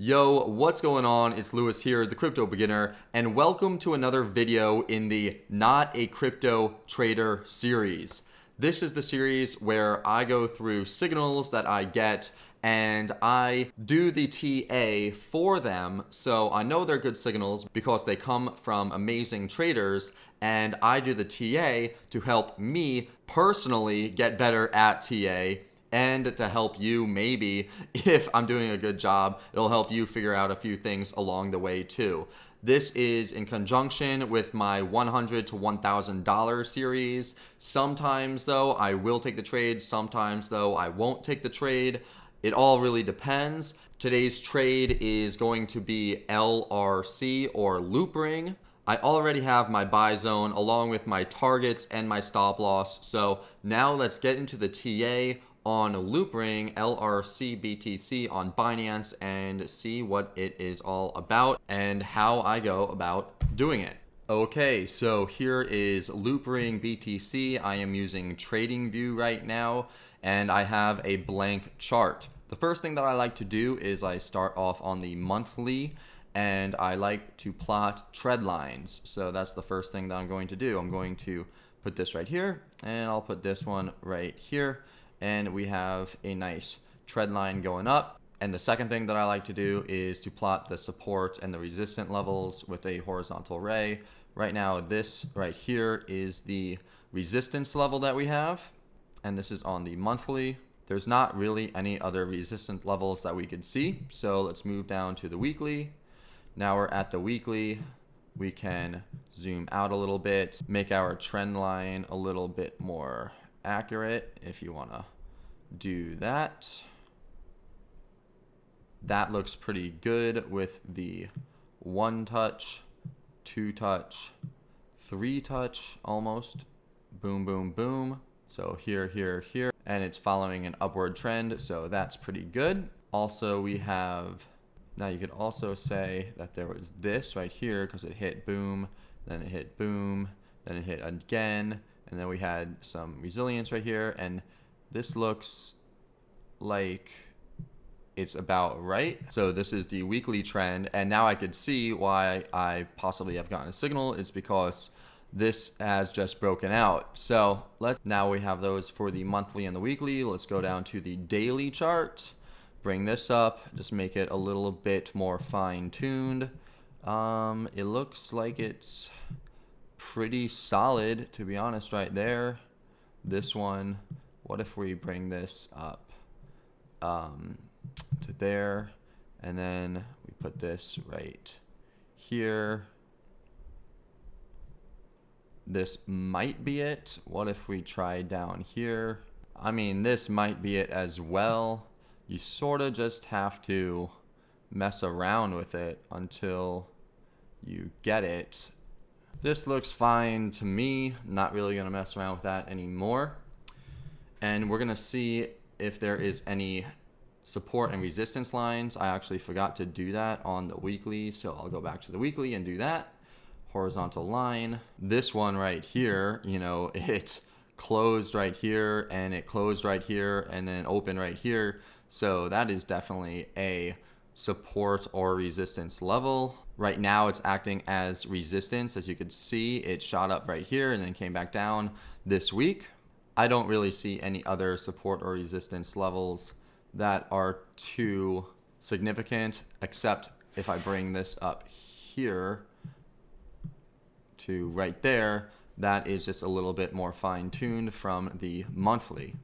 Yo, what's going on? It's Lewis here, the crypto beginner, and welcome to another video in the Not a Crypto Trader series. This is the series where I go through signals that I get and I do the TA for them, so I know they're good signals because they come from amazing traders, and I do the TA to help me personally get better at TA and to help you. Maybe if I'm doing a good job, it'll help you figure out a few things along the way too. This is in conjunction with my $100 to $1,000 series. Sometimes though, I will take the trade. Sometimes though, I won't take the trade. It all really depends. Today's trade is going to be LRC or loop ring. I already have my buy zone along with my targets and my stop loss. So now let's get into the TA on loop ring LRC BTC on Binance and see what it is all about and how I go about doing it. Okay, so here is loop ring BTC. I am using TradingView right now and I have a blank chart. The first thing that I like to do is I start off on the monthly and I like to plot trend lines. So that's the first thing that I'm going to do. I'm going to put this right here and I'll put this one right here. And we have a nice trend line going up. And the second thing that I like to do is to plot the support and the resistance levels with a horizontal ray. Right now, this right here is the resistance level that we have. And this is on the monthly. There's not really any other resistance levels that we could see. So let's move down to the weekly. Now we're at the weekly. We can zoom out a little bit, make our trend line a little bit more accurate if you want to do that. That looks pretty good with the 1 touch, 2 touch, 3 touch almost. Boom, boom, boom. So here, here, here. And it's following an upward trend. So that's pretty good. Also, we have, now you could also say that there was this right here because it hit boom, then it hit boom, then it hit again. And then we had some resilience right here. And this looks like it's about right. So this is the weekly trend. And now I could see why I possibly have gotten a signal. It's because this has just broken out. So now we have those for the monthly and the weekly. Let's go down to the daily chart. Bring this up. Just make it a little bit more fine-tuned. It looks like it's pretty solid, to be honest, right there. This one, what if we bring this up to there, and then we put this right here. This might be it. What if we try down here? I mean, this might be it as well. You sort of just have to mess around with it until you get it. This looks fine to me. Not really going to mess around with that anymore. And we're going to see if there is any support and resistance lines. I actually forgot to do that on the weekly, so I'll go back to the weekly and do that. Horizontal line. This one right here, you know, it closed right here and it closed right here and then opened right here. So that is definitely a support or resistance level. Right now it's acting as resistance. As you could see, it shot up right here and then came back down this week. I don't really see any other support or resistance levels that are too significant, except if I bring this up here to right there, that is just a little bit more fine-tuned from the monthly.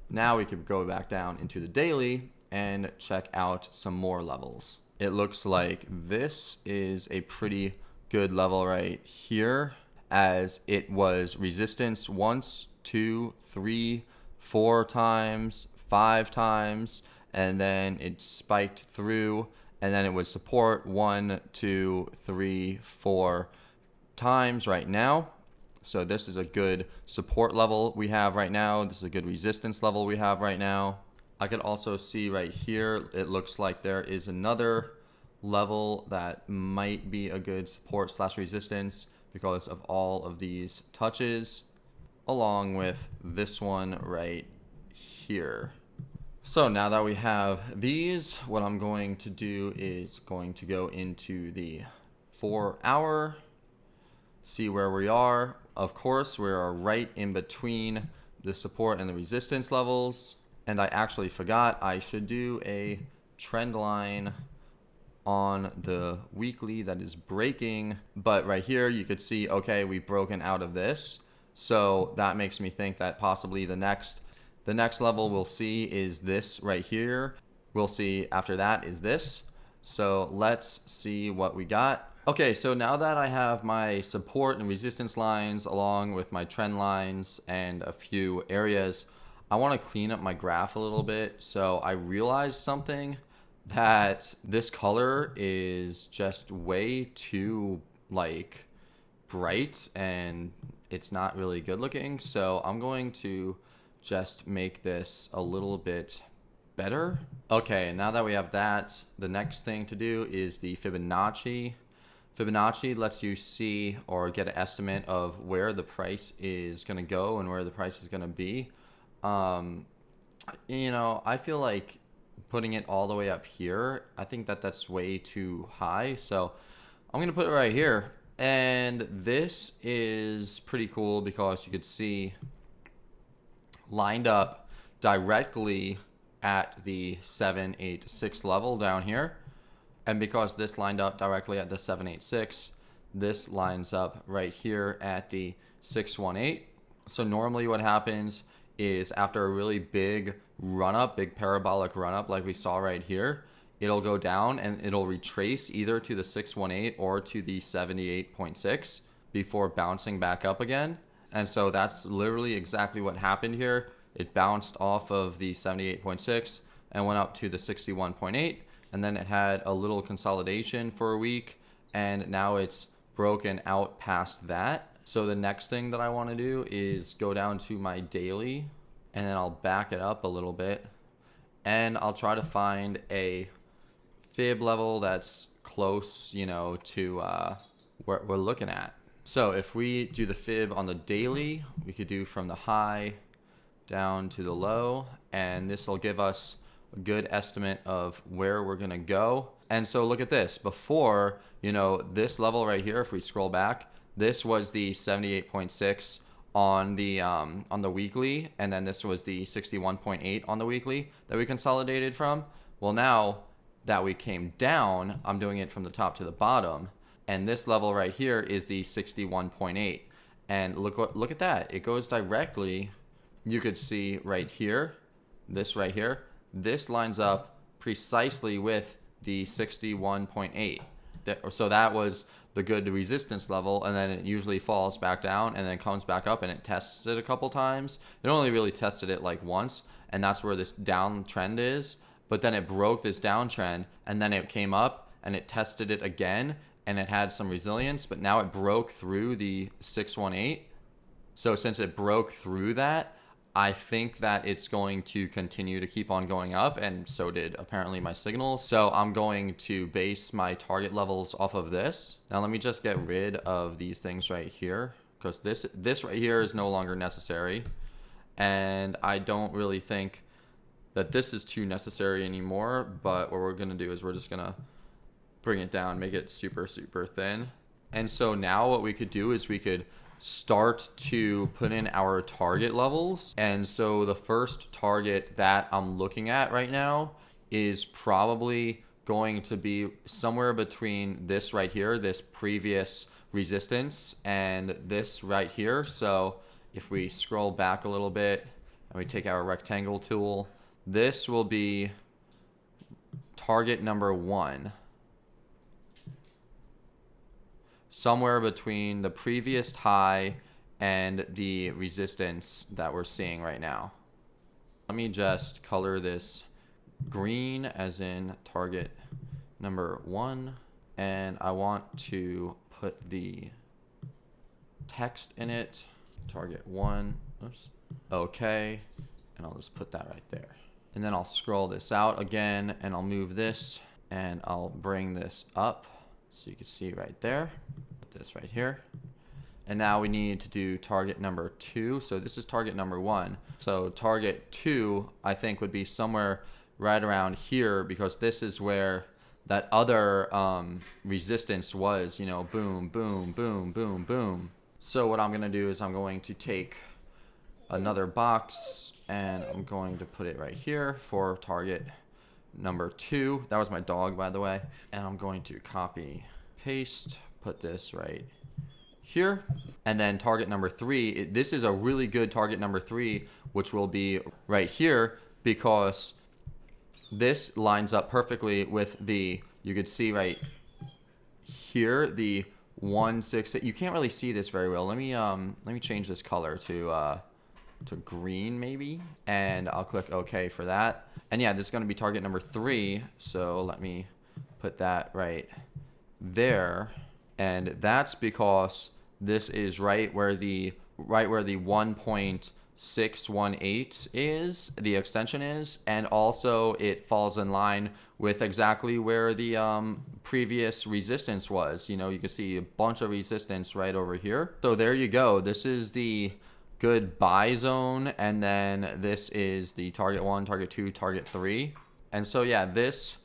Now we could go back down into the daily and check out some more levels. It looks like this is a pretty good level right here, as it was resistance once, 2, 3, 4 times, 5 times, and then it spiked through, and then it was support 1, 2, 3, 4 times right now. So this is a good support level we have right now. This is a good resistance level we have right now. I could also see right here, it looks like there is another level that might be a good support slash resistance because of all of these touches, along with this one right here. So now that we have these, what I'm going to do is going to go into the 4 hour, see where we are. Of course, we are right in between the support and the resistance levels. And I actually forgot I should do a trend line on the weekly that is breaking. But right here, you could see, okay, we've broken out of this. So that makes me think that possibly the next level we'll see is this right here. We'll see after that is this. So let's see what we got. Okay, so now that I have my support and resistance lines along with my trend lines and a few areas, I want to clean up my graph a little bit. So I realized something, that this color is just way too like bright and it's not really good looking. So I'm going to just make this a little bit better. Okay, now that we have that, the next thing to do is the Fibonacci. Fibonacci lets you see or get an estimate of where the price is going to go and where the price is going to be. You know, I feel like putting it all the way up here, I think that that's way too high. So I'm going to put it right here. And this is pretty cool because you could see lined up directly at the 786 level down here. And because this lined up directly at the 786, this lines up right here at the 618. So normally what happens is after a really big run up, big parabolic run up like we saw right here, it'll go down and it'll retrace either to the 618 or to the 78.6 before bouncing back up again. And so that's literally exactly what happened here. It bounced off of the 78.6 and went up to the 61.8, and then it had a little consolidation for a week, and now it's broken out past that. So the next thing that I want to do is go down to my daily, and then I'll back it up a little bit, and I'll try to find a fib level that's close, you know, to what we're looking at. So if we do the fib on the daily, we could do from the high down to the low, and this will give us a good estimate of where we're gonna go. And so look at this. Before, you know, this level right here, if we scroll back, this was the 78.6 on the weekly, and then this was the 61.8 on the weekly that we consolidated from. Well, now that we came down, I'm doing it from the top to the bottom, and this level right here is the 61.8. And look at that. It goes directly, you could see right here, this right here, this lines up precisely with the 61.8. So that was the good resistance level, and then it usually falls back down and then comes back up, and it tests it a couple times. It only really tested it like once, and that's where this downtrend is. But then it broke this downtrend, and then it came up and it tested it again, and it had some resilience, but now it broke through the 618. So since it broke through that, I think that it's going to continue to keep on going up, and so did apparently my signal. So I'm going to base my target levels off of this. Now let me just get rid of these things right here, because this right here is no longer necessary, and I don't really think that this is too necessary anymore. But what we're gonna do is we're just gonna bring it down, make it super thin. And so now what we could do is we could start to put in our target levels. And so the first target that I'm looking at right now is probably going to be somewhere between this right here, this previous resistance, and this right here. So if we scroll back a little bit and we take our rectangle tool, this will be target number 1. Somewhere between the previous high and the resistance that we're seeing right now. Let me just color this green as in target number 1, and I want to put the text in it, target 1. Oops. Okay, and I'll just put that right there. And then I'll scroll this out again, and I'll move this, and I'll bring this up so you can see right there. Put this right here. And now we need to do target number 2. So this is target number 1. So target 2, I think, would be somewhere right around here, because this is where that other resistance was, you know, boom, boom, boom, boom, boom. So what I'm going to do is I'm going to take another box and I'm going to put it right here for target number 2. That was my dog, by the way. And I'm going to copy, paste, put this right here. And then target number 3, this is a really good target number 3, which will be right here, because this lines up perfectly with the, you could see right here, the 168. You can't really see this very well. Let me change this color to green maybe, and I'll click OK for that. And yeah, this is going to be target number 3. So let me put that right there. And that's because this is right where the 1.618 is, the extension is, and also it falls in line with exactly where the previous resistance was. You know, you can see a bunch of resistance right over here. So there you go. This is the good buy zone, and then this is the target 1, target 2, target 3. And so yeah, this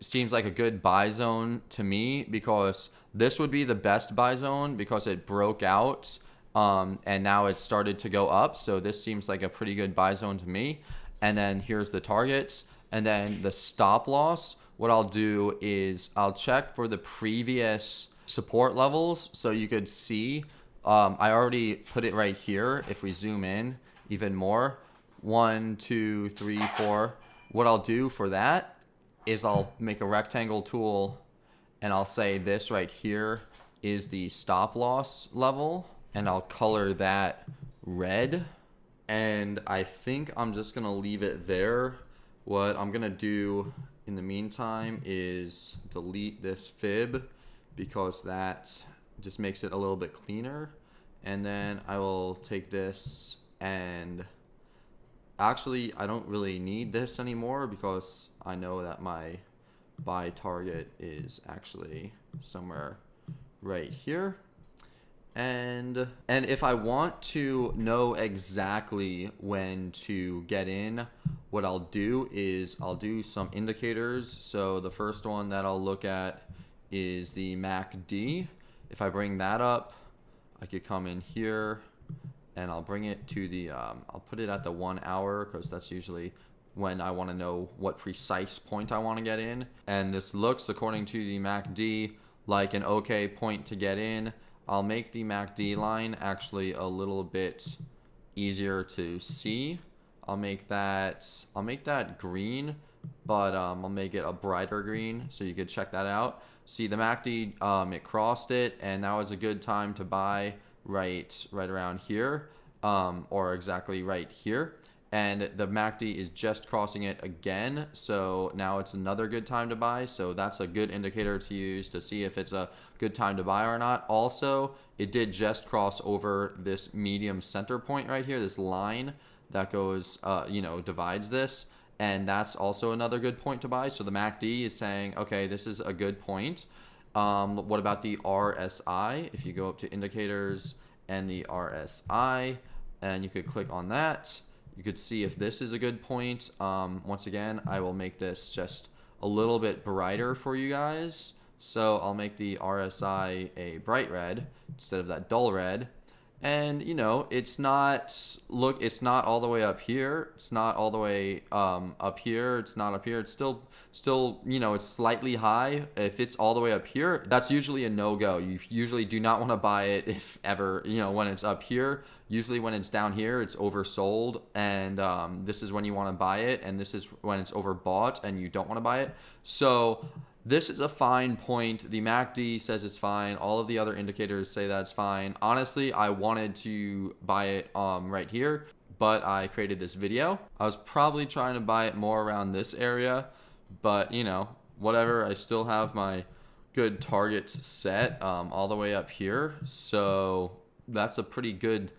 seems like a good buy zone to me, because this would be the best buy zone because it broke out and now it started to go up. So this seems like a pretty good buy zone to me. And then here's the targets, and then the stop loss. What I'll do is I'll check for the previous support levels. So you could see I already put it right here. If we zoom in even more, 1, 2, 3, 4. What I'll do for that is I'll make a rectangle tool and I'll say this right here is the stop loss level, and I'll color that red. And I think I'm just gonna leave it there. What I'm gonna do in the meantime is delete this fib, because that just makes it a little bit cleaner. And then I will take this, and actually I don't really need this anymore because I know that my buy target is actually somewhere right here. And if I want to know exactly when to get in, what I'll do is I'll do some indicators. So the first one that I'll look at is the MACD. If I bring that up, I could come in here and I'll bring it to the, I'll put it at the 1 hour, because that's usually when I want to know what precise point I want to get in. And this looks, according to the MACD, like an okay point to get in. I'll make the MACD line actually a little bit easier to see. I'll make that green, but I'll make it a brighter green so you could check that out. See, the MACD, it crossed it, and that was a good time to buy right around here, or exactly right here. And the MACD is just crossing it again, so now it's another good time to buy. So that's a good indicator to use to see if it's a good time to buy or not. Also, it did just cross over this medium center point right here, this line that goes, divides this. And that's also another good point to buy. So the MACD is saying, okay, this is a good point. What about the RSI? If you go up to indicators and the RSI, and you could click on that, you could see if this is a good point. Once again, I will make this just a little bit brighter for you guys. So I'll make the RSI a bright red instead of that dull red. And it's not all the way up here. It's not all the way up here. It's not up here. It's still it's slightly high. If it's all the way up here, that's usually a no-go. You usually do not want to buy it if ever, when it's up here. Usually when it's down here, it's oversold, and this is when you want to buy it, and this is when it's overbought and you don't want to buy it. So this is a fine point. The MACD says it's fine. All of the other indicators say that's fine. Honestly, I wanted to buy it right here, but I created this video. I was probably trying to buy it more around this area, but whatever. I still have my good targets set all the way up here. So that's a pretty good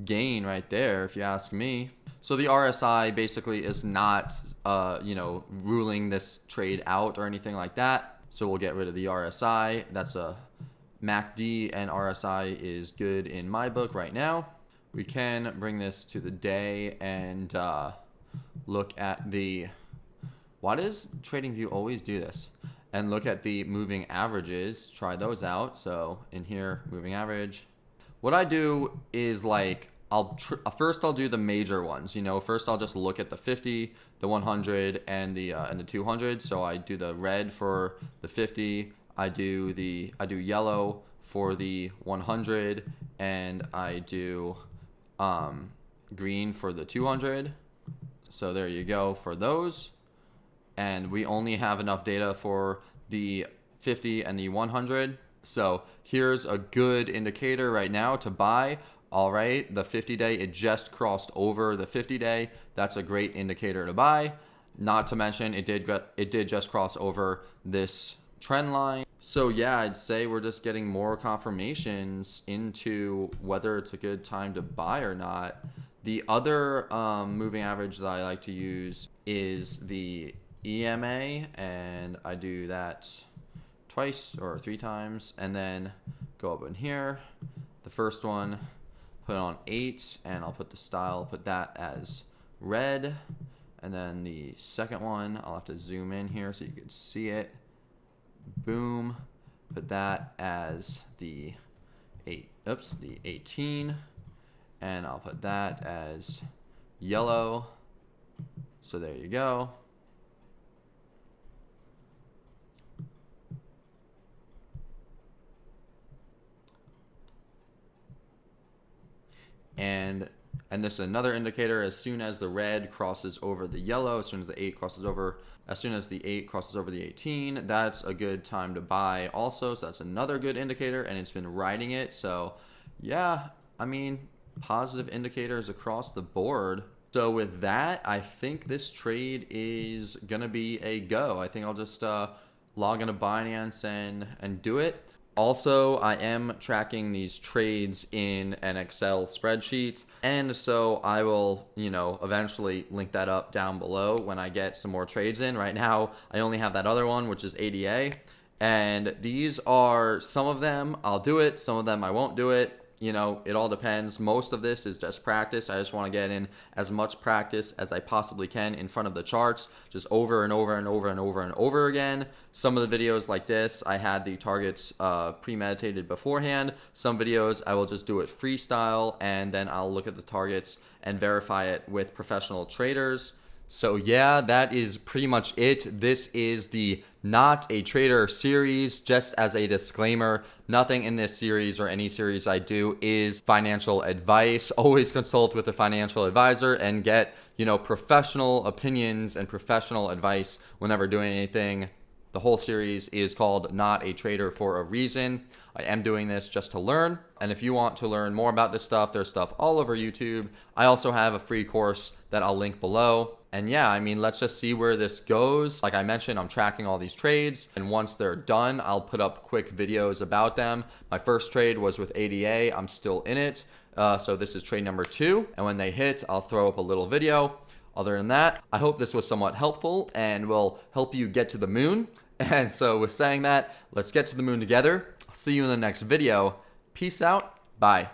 gain right there, if you ask me. So the RSI basically is not, ruling this trade out or anything like that. So we'll get rid of the RSI. That's a MACD and RSI is good in my book right now. We can bring this to the day and look at the, why does TradingView always do this? And look at the moving averages, try those out. So in here, moving average. What I do is like, first I'll do the major ones, you know, first I'll just look at the 50, the 100 and the 200. So I do the red for the 50, I do yellow for the 100, and I do green for the 200. So there you go for those. And we only have enough data for the 50 and the 100. So here's a good indicator right now to buy. All right, the 50-day, it just crossed over the 50-day. That's a great indicator to buy. Not to mention, it did just cross over this trend line. So yeah, I'd say we're just getting more confirmations into whether it's a good time to buy or not. The other moving average that I like to use is the EMA, and I do that twice or 3 times, and then go up in here. The first one, put it on 8, and I'll put the style, put that as red. And then the second one, I'll have to zoom in here so you can see it. Boom, put that as the 18, and I'll put that as yellow. So there you go. And this is another indicator. As soon as the red crosses over the yellow, as soon as the 8 crosses over, as soon as the 8 crosses over the 18, that's a good time to buy also. So that's another good indicator, and it's been riding it. So yeah, I mean, positive indicators across the board. So with that, I think this trade is gonna be a go. I think I'll just log into Binance and do it. Also, I am tracking these trades in an Excel spreadsheet, and so I will, you know, eventually link that up down below when I get some more trades in. Right now, I only have that other one, which is ADA, and these are, some of them I'll do it, some of them I won't do it. You know, it all depends. Most of this is just practice. I just want to get in as much practice as I possibly can in front of the charts, just over and over and over and over and over again. Some of the videos like this, I had the targets premeditated beforehand. Some videos, I will just do it freestyle, and then I'll look at the targets and verify it with professional traders. So yeah, that is pretty much it. This is the Not a Trader series. Just as a disclaimer, nothing in this series or any series I do is financial advice. Always consult with a financial advisor and get, you know, professional opinions and professional advice whenever doing anything. The whole series is called Not a Trader for a reason. I am doing this just to learn. And if you want to learn more about this stuff, there's stuff all over YouTube. I also have a free course that I'll link below. And yeah, I mean, let's just see where this goes. Like I mentioned, I'm tracking all these trades, and once they're done, I'll put up quick videos about them. My first trade was with ADA. I'm still in it. So this is trade number 2. And when they hit, I'll throw up a little video. Other than that, I hope this was somewhat helpful and will help you get to the moon. And so with saying that, let's get to the moon together. I'll see you in the next video. Peace out. Bye.